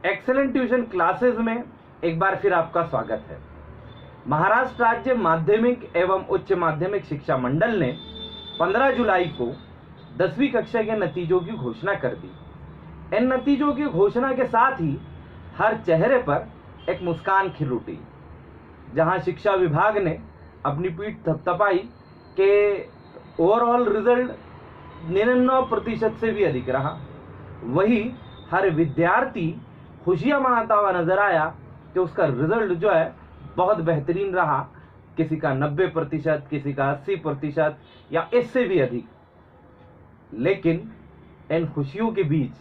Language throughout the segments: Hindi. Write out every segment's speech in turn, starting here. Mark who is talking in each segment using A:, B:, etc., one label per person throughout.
A: एक्सेलेंट ट्यूशन क्लासेस में एक बार फिर आपका स्वागत है। महाराष्ट्र राज्य माध्यमिक एवं उच्च माध्यमिक शिक्षा मंडल ने 15 जुलाई को 10वीं कक्षा के नतीजों की घोषणा कर दी। इन नतीजों की घोषणा के साथ ही हर चेहरे पर एक मुस्कान खिल उठी। जहां शिक्षा विभाग ने अपनी पीठ थपथपाई कि ओवरऑल रिजल्ट 99% से भी अधिक रहा, वही हर विद्यार्थी खुशियां मनाता हुआ नजर आया कि उसका रिजल्ट जो है बहुत बेहतरीन रहा। किसी का 90%, किसी का 80% या इससे भी अधिक। लेकिन इन खुशियों के बीच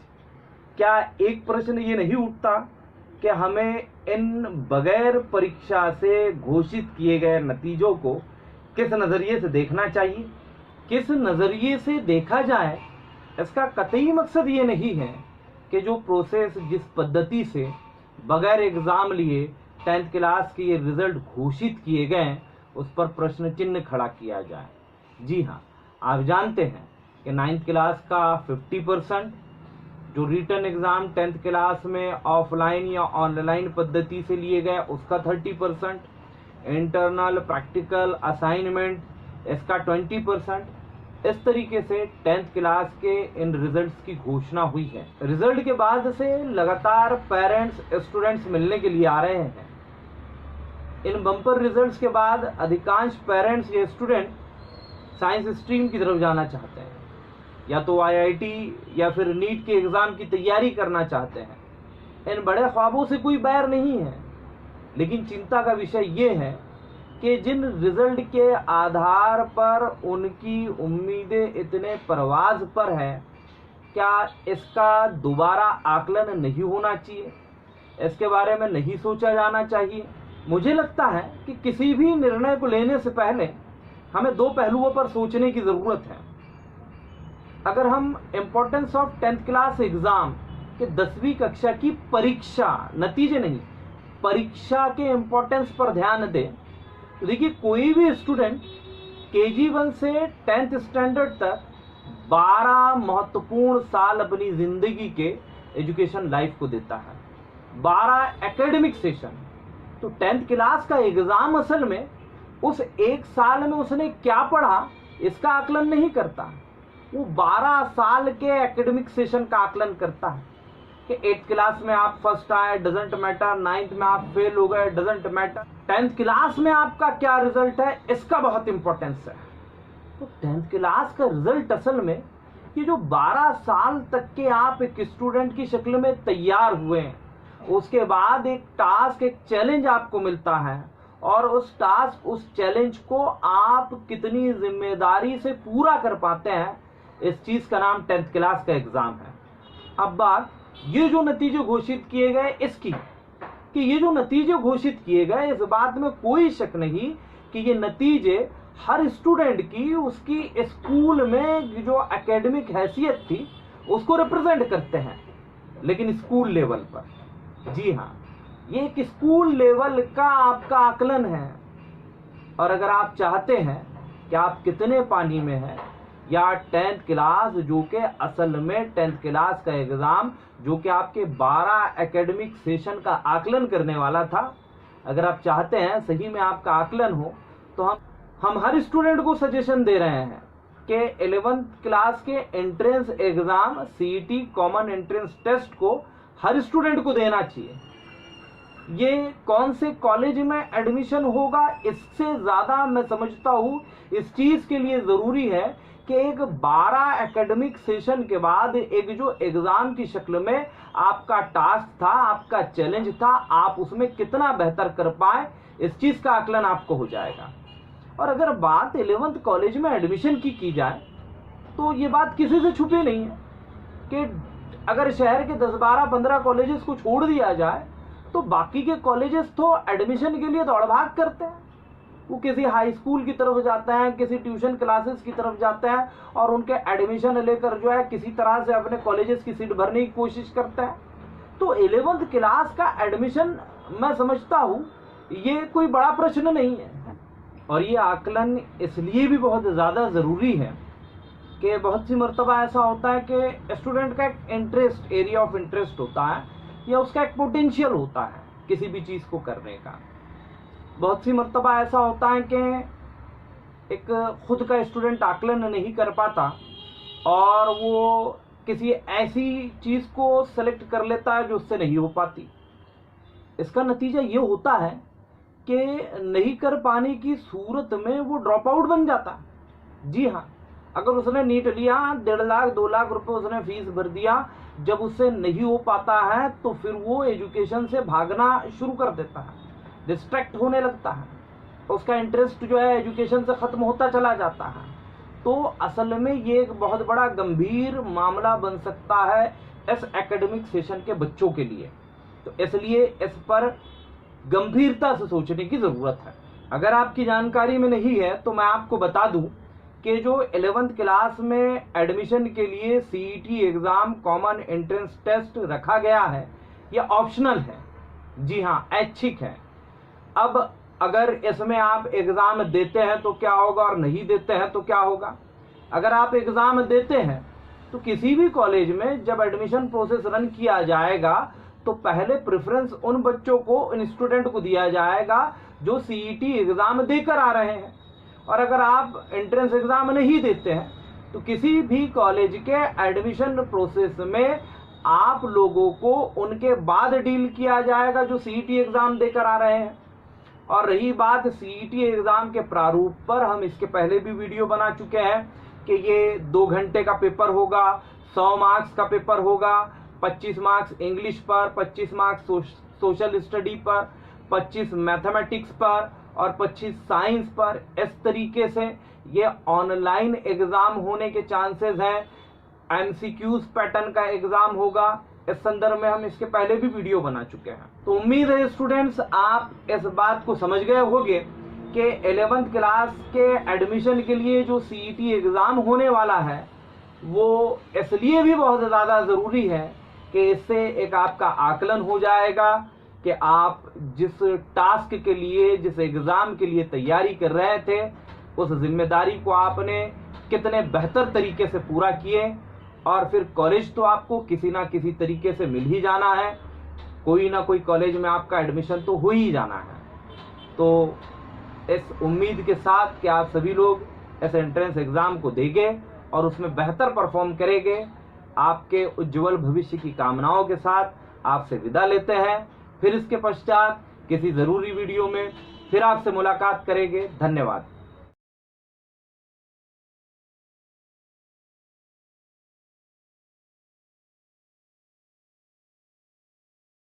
A: क्या एक प्रश्न ये नहीं उठता कि हमें इन बगैर परीक्षा से घोषित किए गए नतीजों को किस नज़रिए से देखना चाहिए? किस नज़रिए से देखा जाए, इसका कतई मकसद ये नहीं है कि जो प्रोसेस, जिस पद्धति से बगैर एग्ज़ाम लिए 10th क्लास के ये रिज़ल्ट घोषित किए गए, उस पर प्रश्न चिन्ह खड़ा किया जाए। जी हाँ, आप जानते हैं कि 9th क्लास का 50%, जो रिटन एग्ज़ाम 10th क्लास में ऑफलाइन या ऑनलाइन पद्धति से लिए गए उसका 30%, इंटरनल, प्रैक्टिकल, असाइनमेंट इसका 20%। इस तरीके से 10th क्लास के इन रिजल्ट्स की घोषणा हुई है। रिजल्ट के बाद से लगातार पेरेंट्स, स्टूडेंट्स मिलने के लिए आ रहे हैं। इन बम्पर रिजल्ट्स के बाद अधिकांश पेरेंट्स या स्टूडेंट साइंस स्ट्रीम की तरफ जाना चाहते हैं, या तो आईआईटी या फिर नीट के एग्ज़ाम की तैयारी करना चाहते हैं। इन बड़े ख्वाबों से कोई बैर नहीं है, लेकिन चिंता का विषय ये है कि जिन रिजल्ट के आधार पर उनकी उम्मीदें इतने परवाज पर है, क्या इसका दोबारा आकलन नहीं होना चाहिए? इसके बारे में नहीं सोचा जाना चाहिए? मुझे लगता है कि किसी भी निर्णय को लेने से पहले हमें दो पहलुओं पर सोचने की ज़रूरत है। अगर हम importance of 10th class exam के 10वीं कक्षा की परीक्षा, नतीजे नहीं, परीक्षा के इम्पोर्टेंस पर ध्यान दें, तो देखिए, कोई भी स्टूडेंट KG1 से 10th स्टैंडर्ड तक 12 महत्वपूर्ण साल अपनी जिंदगी के एजुकेशन लाइफ को देता है। 12 एकेडमिक सेशन। तो 10th क्लास का एग्जाम असल में उस एक साल में उसने क्या पढ़ा इसका आकलन नहीं करता, वो 12 साल के एकेडमिक सेशन का आकलन करता है कि 8th क्लास में आप फर्स्ट आए, डजेंट मैटर, 9th में आप फेल हो गए, डजेंट मैटर, 10th क्लास में आपका क्या रिजल्ट है, इसका बहुत इंपॉर्टेंस है। तो 10th क्लास का रिजल्ट असल में ये जो 12 साल तक के आप एक स्टूडेंट की शक्ल में तैयार हुए हैं, उसके बाद एक टास्क, एक चैलेंज आपको मिलता है, और उस टास्क, उस चैलेंज को आप कितनी जिम्मेदारी से पूरा कर पाते हैं, इस चीज का नाम 10th क्लास का एग्जाम है। अब बात ये जो नतीजे घोषित किए गए इसकी, कि ये जो नतीजे घोषित किए गए, इस बात में कोई शक नहीं कि ये नतीजे हर स्टूडेंट की, उसकी स्कूल में जो एकेडमिक हैसियत थी उसको रिप्रेजेंट करते हैं, लेकिन स्कूल लेवल पर। जी हाँ, ये एक स्कूल लेवल का आपका आकलन है। और अगर आप चाहते हैं कि आप कितने पानी में हैं, या 10th क्लास जो कि असल में 10th क्लास का एग्ज़ाम जो कि आपके 12 एकेडमिक सेशन का आकलन करने वाला था, अगर आप चाहते हैं सही में आपका आकलन हो, तो हम हर स्टूडेंट को सजेशन दे रहे हैं कि 11th क्लास के entrance exam CET common entrance test को हर स्टूडेंट को देना चाहिए। ये कौन से कॉलेज में एडमिशन होगा, इससे ज़्यादा मैं समझता हूँ इस चीज़ के लिए ज़रूरी है कि एक 12 एकेडमिक सेशन के बाद एक जो एग्ज़ाम की शक्ल में आपका टास्क था, आपका चैलेंज था, आप उसमें कितना बेहतर कर पाए, इस चीज़ का आकलन आपको हो जाएगा। और अगर बात 11th कॉलेज में एडमिशन की जाए, तो ये बात किसी से छुपी नहीं है कि अगर शहर के 10, 12, 15 कॉलेजेस को छोड़ दिया जाए, तो बाकी के कॉलेजेस तो एडमिशन के लिए दौड़ भाग करते हैं। वो किसी हाई स्कूल की तरफ जाते हैं, किसी ट्यूशन क्लासेस की तरफ जाते हैं, और उनके एडमिशन लेकर जो है किसी तरह से अपने कॉलेजेस की सीट भरने की कोशिश करते हैं। तो 11th क्लास का एडमिशन मैं समझता हूँ ये कोई बड़ा प्रश्न नहीं है। और ये आकलन इसलिए भी बहुत ज़्यादा ज़रूरी है कि बहुत सी मर्तबा ऐसा होता है कि स्टूडेंट का एक इंटरेस्ट, एरिया ऑफ इंटरेस्ट होता है या उसका एक पोटेंशियल होता है किसी भी चीज़ को करने का। बहुत सी मर्तबा ऐसा होता है कि एक खुद का स्टूडेंट आकलन नहीं कर पाता और वो किसी ऐसी चीज़ को सेलेक्ट कर लेता है जो उससे नहीं हो पाती। इसका नतीजा ये होता है कि नहीं कर पाने की सूरत में वो ड्रॉप आउट बन जाता है। जी हाँ, अगर उसने नीट लिया, 1.5 लाख 2 लाख रुपए उसने फीस भर दिया, जब उससे नहीं हो पाता है तो फिर वो एजुकेशन से भागना शुरू कर देता है, डिस्ट्रैक्ट होने लगता है, उसका इंटरेस्ट जो है एजुकेशन से ख़त्म होता चला जाता है। तो असल में ये एक बहुत बड़ा गंभीर मामला बन सकता है इस एकेडमिक सेशन के बच्चों के लिए। तो इसलिए इस पर गंभीरता से सोचने की ज़रूरत है। अगर आपकी जानकारी में नहीं है तो मैं आपको बता दूं कि जो 11th क्लास में एडमिशन के लिए CET exam common entrance test रखा गया है, यह ऑप्शनल है। जी हाँ, ऐच्छिक है। अब अगर इसमें आप एग्ज़ाम देते हैं तो क्या होगा और नहीं देते हैं तो क्या होगा। अगर आप एग्ज़ाम देते हैं तो किसी भी कॉलेज में जब एडमिशन प्रोसेस रन किया जाएगा तो पहले प्रेफरेंस उन बच्चों को, उन स्टूडेंट को दिया जाएगा जो सीईटी एग्ज़ाम देकर आ रहे हैं। और अगर आप एंट्रेंस एग्ज़ाम नहीं देते हैं तो किसी भी कॉलेज के एडमिशन प्रोसेस में आप लोगों को उनके बाद डील किया जाएगा जो सीईटी एग्ज़ाम देकर आ रहे हैं। और रही बात सीईटी एग्ज़ाम के प्रारूप पर, हम इसके पहले भी वीडियो बना चुके हैं कि ये 2 घंटे का पेपर होगा, 100 मार्क्स का पेपर होगा, 25 मार्क्स इंग्लिश पर, 25 मार्क्स सोशल स्टडी पर, 25 मैथमेटिक्स पर और 25 साइंस पर। इस तरीके से ये ऑनलाइन एग्ज़ाम होने के चांसेस हैं। एमसीक्यूज पैटर्न का एग्ज़ाम होगा। इस संदर्भ में हम इसके पहले भी वीडियो बना चुके हैं। तो उम्मीद है स्टूडेंट्स आप इस बात को समझ गए होंगे कि 11th क्लास के एडमिशन के लिए जो सीईटी एग्ज़ाम होने वाला है वो इसलिए भी बहुत ज़्यादा ज़रूरी है कि इससे एक आपका आकलन हो जाएगा कि आप जिस टास्क के लिए, जिस एग्ज़ाम के लिए तैयारी कर रहे थे, उस जिम्मेदारी को आपने कितने बेहतर तरीके से पूरा किए। और फिर कॉलेज तो आपको किसी ना किसी तरीके से मिल ही जाना है, कोई ना कोई कॉलेज में आपका एडमिशन तो हो ही जाना है। तो इस उम्मीद के साथ कि आप सभी लोग इस एंट्रेंस एग्ज़ाम को देंगे और उसमें बेहतर परफॉर्म करेंगे, आपके उज्जवल भविष्य की कामनाओं के साथ आपसे विदा लेते हैं। फिर इसके पश्चात किसी ज़रूरी वीडियो में फिर आपसे मुलाकात करेंगे। धन्यवाद।